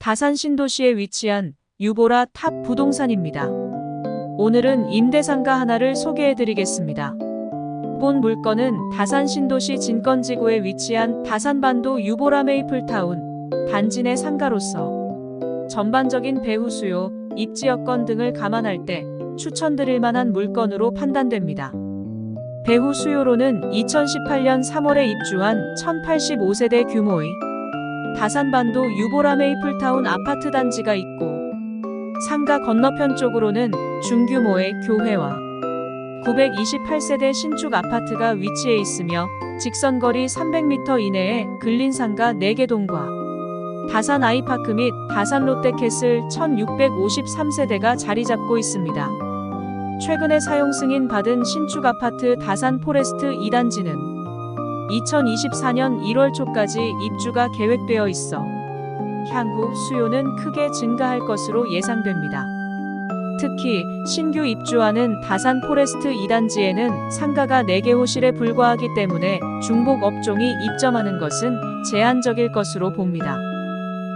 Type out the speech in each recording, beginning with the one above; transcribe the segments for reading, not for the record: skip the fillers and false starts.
다산 신도시에 위치한 유보라 탑 부동산입니다. 오늘은 임대상가 하나를 소개해드리겠습니다. 본 물건은 다산 신도시 진건지구에 위치한 다산반도 유보라 메이플타운 단지 내 상가로서 전반적인 배후 수요, 입지 여건 등을 감안할 때 추천드릴 만한 물건으로 판단됩니다. 배후 수요로는 2018년 3월에 입주한 1085세대 규모의 다산반도 유보라 메이플타운 아파트 단지가 있고, 상가 건너편 쪽으로는 중규모의 교회와 928세대 신축 아파트가 위치해 있으며 직선거리 300m 이내에 근린상가 4개 동과 다산 아이파크 및 다산 롯데캐슬 1653세대가 자리 잡고 있습니다. 최근에 사용 승인 받은 신축 아파트 다산 포레스트 2단지는 2024년 1월 초까지 입주가 계획되어 있어 향후 수요는 크게 증가할 것으로 예상됩니다. 특히 신규 입주하는 다산 포레스트 2단지에는 상가가 4개 호실에 불과하기 때문에 중복 업종이 입점하는 것은 제한적일 것으로 봅니다.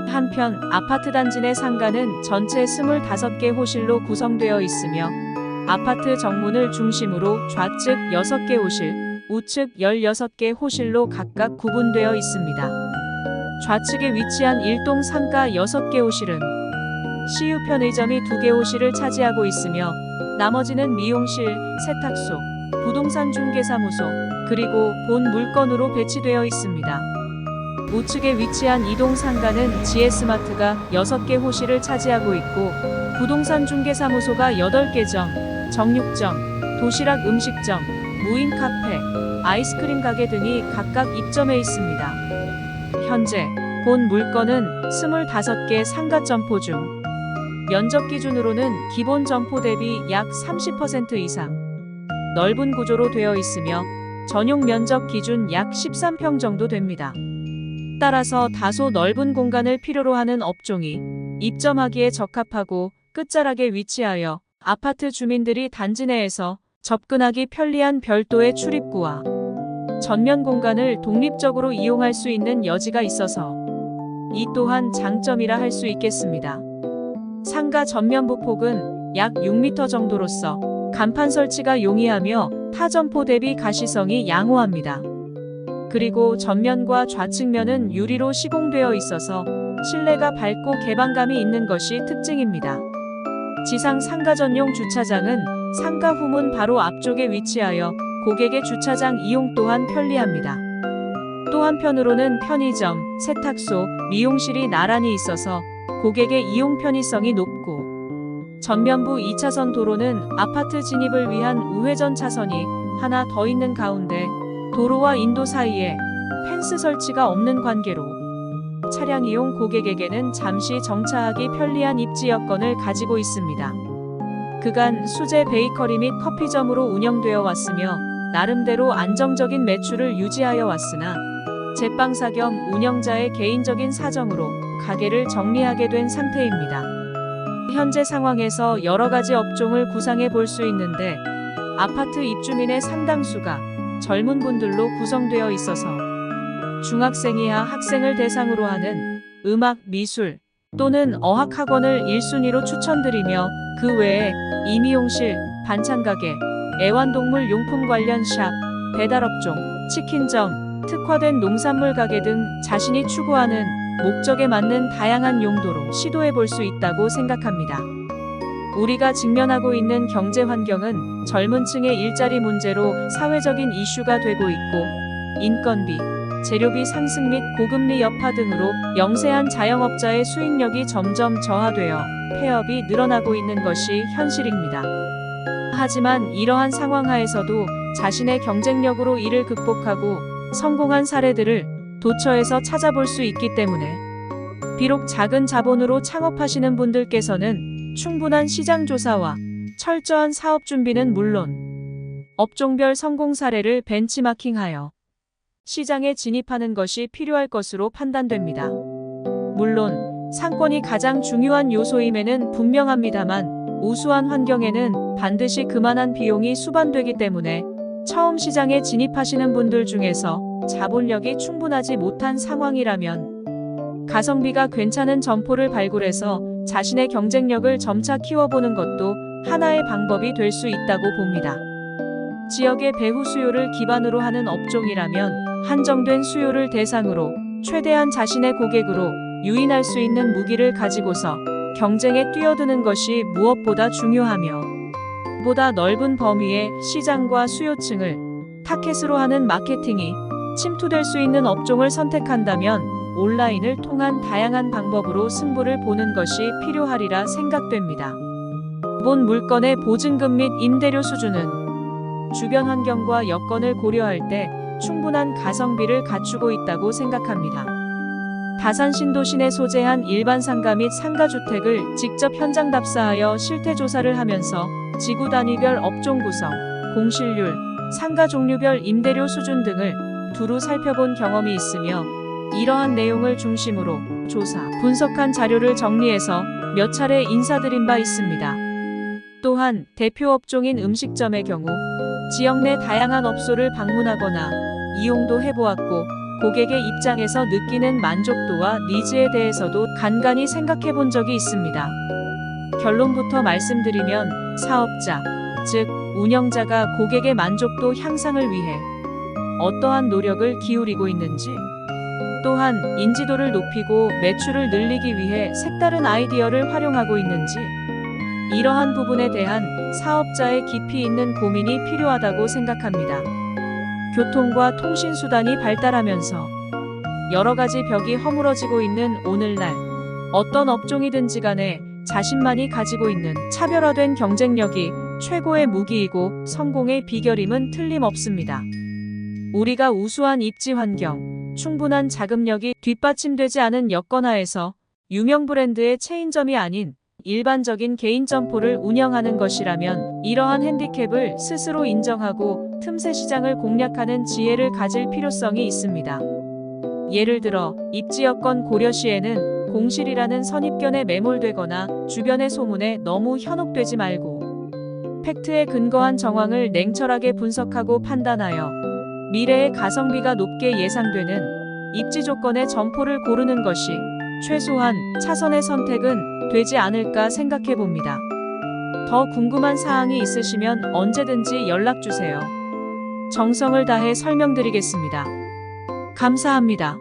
한편 아파트 단지 내 상가는 전체 25개 호실로 구성되어 있으며 아파트 정문을 중심으로 좌측 6개 호실, 우측 16개 호실로 각각 구분되어 있습니다. 좌측에 위치한 1동 상가 6개 호실은 시유 편의점이 2개 호실을 차지하고 있으며 나머지는 미용실, 세탁소, 부동산 중개사무소, 그리고 본 물건으로 배치되어 있습니다. 우측에 위치한 2동 상가는 GS마트가 6개 호실을 차지하고 있고 부동산 중개사무소가 8개점, 정육점, 도시락 음식점, 무인 카페, 아이스크림 가게 등이 각각 입점해 있습니다. 현재 본 물건은 25개 상가 점포 중 면적 기준으로는 기본 점포 대비 약 30% 이상 넓은 구조로 되어 있으며 전용 면적 기준 약 13평 정도 됩니다. 따라서 다소 넓은 공간을 필요로 하는 업종이 입점하기에 적합하고 끝자락에 위치하여 아파트 주민들이 단지 내에서 접근하기 편리한 별도의 출입구와 전면 공간을 독립적으로 이용할 수 있는 여지가 있어서 이 또한 장점이라 할 수 있겠습니다. 상가 전면 부폭은 약 6m 정도로서 간판 설치가 용이하며 타 점포 대비 가시성이 양호합니다. 그리고 전면과 좌측면은 유리로 시공되어 있어서 실내가 밝고 개방감이 있는 것이 특징입니다. 지상 상가 전용 주차장은 상가 후문 바로 앞쪽에 위치하여 고객의 주차장 이용 또한 편리합니다. 또 한편으로는 편의점, 세탁소, 미용실이 나란히 있어서 고객의 이용 편의성이 높고, 전면부 2차선 도로는 아파트 진입을 위한 우회전 차선이 하나 더 있는 가운데 도로와 인도 사이에 펜스 설치가 없는 관계로 차량 이용 고객에게는 잠시 정차하기 편리한 입지 여건을 가지고 있습니다. 그간 수제 베이커리 및 커피점으로 운영되어 왔으며 나름대로 안정적인 매출을 유지하여 왔으나 제빵사 겸 운영자의 개인적인 사정으로 가게를 정리하게 된 상태입니다. 현재 상황에서 여러 가지 업종을 구상해 볼 수 있는데 아파트 입주민의 상당수가 젊은 분들로 구성되어 있어서 중학생 이하 학생을 대상으로 하는 음악, 미술 또는 어학학원을 1순위로 추천드리며 그 외에 이미용실, 반찬가게, 애완동물 용품 관련 샵, 배달업종, 치킨점, 특화된 농산물 가게 등 자신이 추구하는 목적에 맞는 다양한 용도로 시도해 볼 수 있다고 생각합니다. 우리가 직면하고 있는 경제 환경은 젊은 층의 일자리 문제로 사회적인 이슈가 되고 있고 인건비, 재료비 상승 및 고금리 여파 등으로 영세한 자영업자의 수익력이 점점 저하되어 폐업이 늘어나고 있는 것이 현실입니다. 하지만 이러한 상황 하에서도 자신의 경쟁력으로 이를 극복하고 성공한 사례들을 도처에서 찾아볼 수 있기 때문에 비록 작은 자본으로 창업하시는 분들께서는 충분한 시장 조사와 철저한 사업 준비는 물론 업종별 성공 사례를 벤치마킹하여 시장에 진입하는 것이 필요할 것으로 판단됩니다. 물론 상권이 가장 중요한 요소임에는 분명합니다만 우수한 환경에는 반드시 그만한 비용이 수반되기 때문에 처음 시장에 진입하시는 분들 중에서 자본력이 충분하지 못한 상황이라면 가성비가 괜찮은 점포를 발굴해서 자신의 경쟁력을 점차 키워보는 것도 하나의 방법이 될 수 있다고 봅니다. 지역의 배후 수요를 기반으로 하는 업종이라면 한정된 수요를 대상으로 최대한 자신의 고객으로 유인할 수 있는 무기를 가지고서 경쟁에 뛰어드는 것이 무엇보다 중요하며, 보다 넓은 범위의 시장과 수요층을 타겟으로 하는 마케팅이 침투될 수 있는 업종을 선택한다면 온라인을 통한 다양한 방법으로 승부를 보는 것이 필요하리라 생각됩니다. 본 물건의 보증금 및 임대료 수준은 주변 환경과 여건을 고려할 때 충분한 가성비를 갖추고 있다고 생각합니다. 다산 신도시내 소재한 일반 상가 및 상가주택을 직접 현장 답사하여 실태 조사를 하면서 지구 단위별 업종 구성, 공실률, 상가 종류별 임대료 수준 등을 두루 살펴본 경험이 있으며, 이러한 내용을 중심으로 조사, 분석한 자료를 정리해서 몇 차례 인사드린 바 있습니다. 또한 대표 업종인 음식점의 경우 지역 내 다양한 업소를 방문하거나 이용도 해보았고, 고객의 입장에서 느끼는 만족도와 니즈에 대해서도 간간히 생각해 본 적이 있습니다. 결론부터 말씀드리면 사업자, 즉 운영자가 고객의 만족도 향상을 위해 어떠한 노력을 기울이고 있는지, 또한 인지도를 높이고 매출을 늘리기 위해 색다른 아이디어를 활용하고 있는지, 이러한 부분에 대한 사업자의 깊이 있는 고민이 필요하다고 생각합니다. 교통과 통신수단이 발달하면서 여러 가지 벽이 허물어지고 있는 오늘날, 어떤 업종이든지 간에 자신만이 가지고 있는 차별화된 경쟁력이 최고의 무기이고 성공의 비결임은 틀림없습니다. 우리가 우수한 입지 환경, 충분한 자금력이 뒷받침되지 않은 여건하에서 유명 브랜드의 체인점이 아닌 일반적인 개인 점포를 운영하는 것이라면 이러한 핸디캡을 스스로 인정하고 틈새 시장을 공략하는 지혜를 가질 필요성이 있습니다. 예를 들어 입지 여건 고려 시에는 공실이라는 선입견에 매몰되거나 주변의 소문에 너무 현혹되지 말고 팩트에 근거한 정황을 냉철하게 분석하고 판단하여 미래의 가성비가 높게 예상되는 입지 조건의 점포를 고르는 것이 최소한 차선의 선택은 되지 않을까 생각해 봅니다. 더 궁금한 사항이 있으시면 언제든지 연락 주세요. 정성을 다해 설명드리겠습니다. 감사합니다.